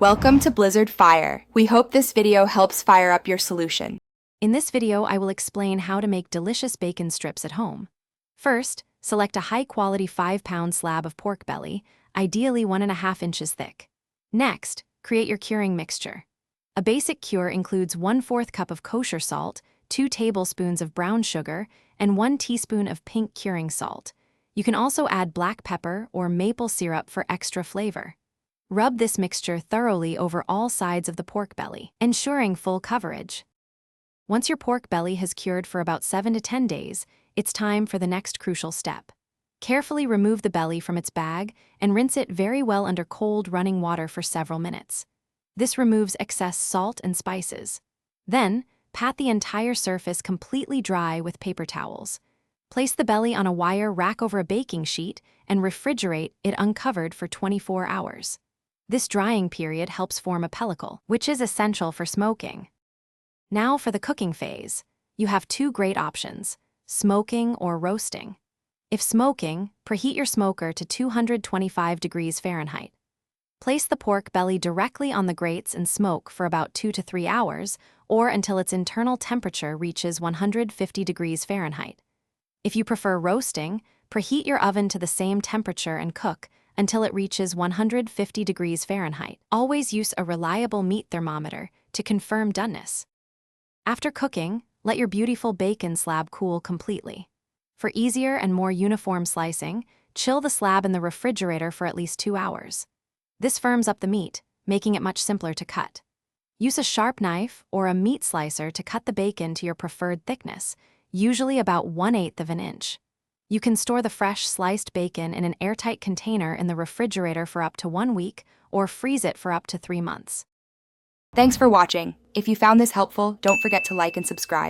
Welcome to Blizzard Fire. We hope this video helps fire up your solution. In this video, I will explain how to make delicious bacon strips at home. First, select a high-quality 5-pound slab of pork belly, ideally 1.5 inches thick. Next, create your curing mixture. A basic cure includes 1/4 cup of kosher salt, 2 tablespoons of brown sugar, and 1 teaspoon of pink curing salt. You can also add black pepper or maple syrup for extra flavor. Rub this mixture thoroughly over all sides of the pork belly, ensuring full coverage. Once your pork belly has cured for about 7 to 10 days, it's time for the next crucial step. Carefully remove the belly from its bag and rinse it very well under cold, running water for several minutes. This removes excess salt and spices. Then, pat the entire surface completely dry with paper towels. Place the belly on a wire rack over a baking sheet and refrigerate it uncovered for 24 hours. This drying period helps form a pellicle, which is essential for smoking. Now for the cooking phase. You have 2 great options, smoking or roasting. If smoking, preheat your smoker to 225 degrees Fahrenheit. Place the pork belly directly on the grates and smoke for about 2 to 3 hours, or until its internal temperature reaches 150 degrees Fahrenheit. If you prefer roasting, preheat your oven to the same temperature and cook until it reaches 150 degrees Fahrenheit. Always use a reliable meat thermometer to confirm doneness. After cooking, let your beautiful bacon slab cool completely. For easier and more uniform slicing, chill the slab in the refrigerator for at least 2 hours. This firms up the meat, making it much simpler to cut. Use a sharp knife or a meat slicer to cut the bacon to your preferred thickness, usually about 1/8 of an inch. You can store the fresh sliced bacon in an airtight container in the refrigerator for up to 1 week or freeze it for up to 3 months. Thanks for watching. If you found this helpful, don't forget to like and subscribe.